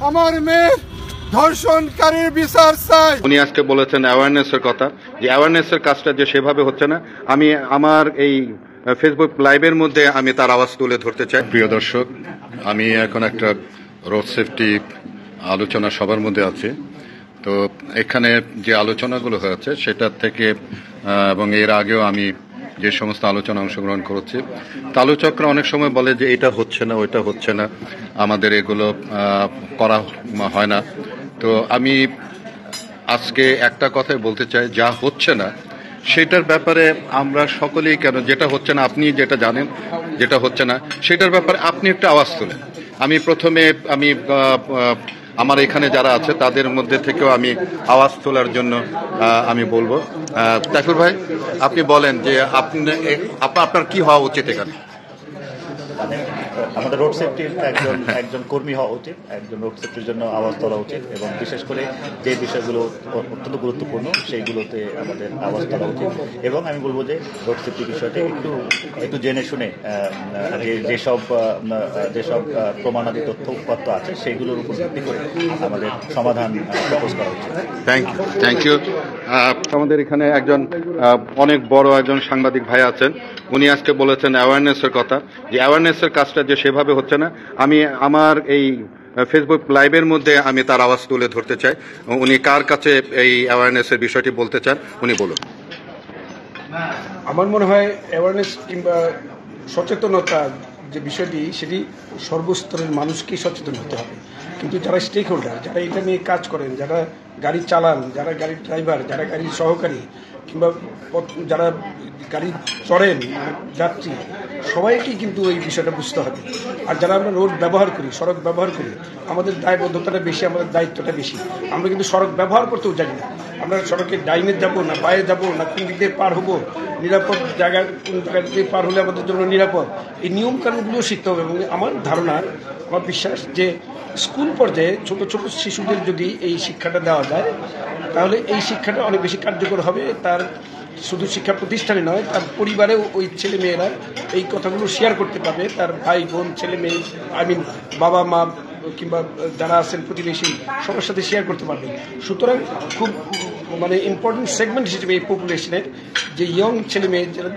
আমার মেয়ের ধর্ষণকারীর বিচার চাই। উনি আজকে বলেছেন অ্যাওয়ারনেসের কথা, যে অ্যাওয়ারনেসের কাজটা যে সেভাবে হচ্ছে না। আমি আমার এই ফেসবুক লাইভের মধ্যে আমি তার আওয়াজ তুলে ধরতে চাই। প্রিয় দর্শক, আমি এখন একটা রোড সেফটি আলোচনা সবার মধ্যে আছি। তো এখানে যে আলোচনাগুলো হয়েছে সেটার থেকে এবং এর আগেও আমি যে সমস্ত আলোচনা অংশগ্রহণ করেছি, আলোচকরা অনেক সময় বলে যে এটা হচ্ছে না, ওইটা হচ্ছে না, আমাদের এগুলো করা হয় না। তো আমি আজকে একটা কথাই বলতে চাই, যা হচ্ছে না সেটার ব্যাপারে আমরা সকলেই, কেন যেটা হচ্ছে না আপনি যেটা জানেন যেটা হচ্ছে না সেটার ব্যাপারে আপনি একটা আওয়াজ তোলেন। আমি প্রথমে আমার এখানে যারা আছে তাদের মধ্যে থেকেও আমি আওয়াজ তোলার জন্য আমি বলবো। তাইফুর ভাই, আপনি বলেন যে আপনার কি হওয়া উচিত এখানে? আমাদের রোড সেফটির একজন কর্মী হওয়া উচিত, একজন রোড সেফটির জন্য আওয়াজ তোলা উচিত, এবং বিশেষ করে যে বিষয়গুলো অত্যন্ত গুরুত্বপূর্ণ সেইগুলোতে আমাদের আওয়াজ তোলা উচিত। এবং আমি বলবো যে রোড সেফটি বিষয়টা একটু জেনে শুনে যেসব প্রমাণাদি তথ্য উপাত্ত আছে সেইগুলোর উপর ভিত্তি করে আমাদের সমাধান প্রপোজ করা উচিত। Thank you. আমাদের এখানে একজন অনেক বড় একজন সাংবাদিক ভাই আছেন। উনি আজকে বলেছেন অ্যাওয়ারনেসের কথা, যে অ্যাওয়ারনেসের কাজটা যে সেভাবে হচ্ছে না। আমি আমার এই ফেসবুক লাইভের মধ্যে আমি তার আওয়াজ তুলে ধরতে চাই। উনি কার কাছে এই অ্যাওয়ারনেসের বিষয়টি বলতে চান, উনি বলুন। আমার মনে হয় অ্যাওয়ারনেস কিংবা সচেতনতা যে বিষয়টি, সেটি সর্বস্তরের মানুষকেই সচেতন হতে হবে। কিন্তু যারা স্টেক হোল্ডার, যারা এটা নিয়ে কাজ করেন, যারা গাড়ি চালান, যারা গাড়ির ড্রাইভার, যারা গাড়ির সহকারী, কিংবা যারা গাড়ি চড়েন যাত্রী, সবাইকেই কিন্তু এই বিষয়টা বুঝতে হবে। আর যারা আমরা রোড ব্যবহার করি, সড়ক ব্যবহার করি, আমাদের দায়বদ্ধতাটা বেশি, আমাদের দায়িত্বটা বেশি। আমরা কিন্তু সড়ক ব্যবহার করতেও জানি না। আমরা সড়কে ডাইনে যাবো না বায়ে যাবো না কোন দিক দিয়ে পার হবো, নিরাপদ জায়গায় কোন জায়গা দিয়ে পার হলে আমাদের জন্য নিরাপদ, এই নিয়ম কানুনগুলো শিখতে হবে। এবং আমার ধারণা, আমার বিশ্বাস যে স্কুল পর্যায়ে ছোট ছোট শিশুদের যদি এই শিক্ষাটা দেওয়া যায়, তাহলে এই শিক্ষাটা অনেক বেশি কার্যকর হবে। তার শুধু শিক্ষা প্রতিষ্ঠানে নয়, তার পরিবারেও ওই ছেলে মেয়েরা এই কথাগুলো শেয়ার করতে পারবে। তার ভাই বোন, ছেলে মেয়ে, বাবা মা কিংবা যারা আছেন প্রতিবেশী, সবার সাথে শেয়ার করতে পারবে। সুতরাং খুব ইম্পর্টেন্ট সেগমেন্ট হিসেবে এই পপুলেশনের যে ইয়ং ছেলে মেয়ে, যারা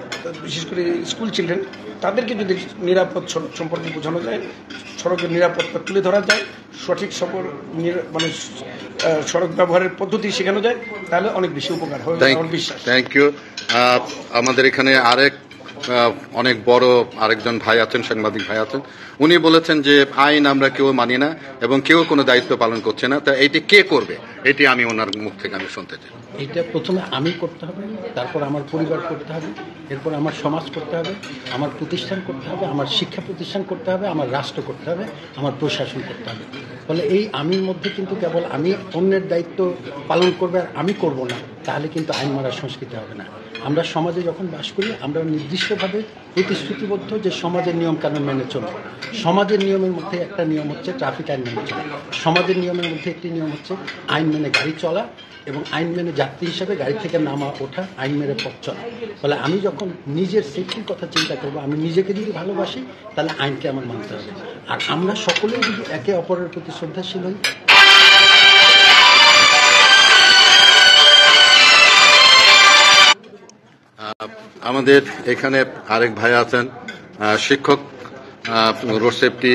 বিশেষ করে স্কুল চিলড্রেন, তাদেরকে যদি নিরাপদ সড়ক সম্পর্কে বোঝানো যায়, সড়কের নিরাপত্তা তুলে ধরা যায়, সঠিক সড়ক ব্যবহারের পদ্ধতি শেখানো যায়, তাহলে অনেক বেশি উপকার হবে আমার বিশ্বাস। Thank you. আমাদের এখানে অনেক বড় আরেকজন ভাই আছেন, সাংবাদিক ভাই আছেন। উনি বলেছেন যে আইন আমরা কেউ মানি না এবং কেউ কোনো দায়িত্ব পালন করছে না। তা এটি কে করবে? এটি আমি ওনার মুখ থেকে আমি শুনতে চাই। এইটা প্রথমে আমি করতে হবে, তারপর আমার পরিবার করতে হবে, এরপর আমার সমাজ করতে হবে, আমার প্রতিষ্ঠান করতে হবে, আমার শিক্ষা প্রতিষ্ঠান করতে হবে, আমার রাষ্ট্র করতে হবে, আমার প্রশাসন করতে হবে। ফলে এই আমির মধ্যে কিন্তু কেবল আমি অন্যের দায়িত্ব পালন করবে আর আমি করব না, তাহলে কিন্তু আইন মারার সংস্কৃতি হবে না। আমরা সমাজে যখন বাস করি, আমরা নির্দিষ্টভাবে প্রতিশ্রুতিবদ্ধ যে সমাজের নিয়ম কানুন মেনে চলব। সমাজের নিয়মের মধ্যে একটা নিয়ম হচ্ছে ট্রাফিক আইন মেনে চলা, সমাজের নিয়মের মধ্যে একটি নিয়ম হচ্ছে আইন মেনে গাড়ি চলা, এবং আইন মেনে যাত্রী হিসেবে গাড়ি থেকে নামা ওঠা, আইন মেনে পথ চলা। ফলে আমি যখন নিজের সেফটির কথা চিন্তা করব, আমি নিজেকে যদি ভালোবাসি, তাহলে আইনকে আমার মানতে হবে। আর আমরা সকলেই যদি একে অপরের প্রতি শ্রদ্ধাশীল হই। আমাদের এখানে আরেক ভাই আছেন, শিক্ষক, রোড সেফটি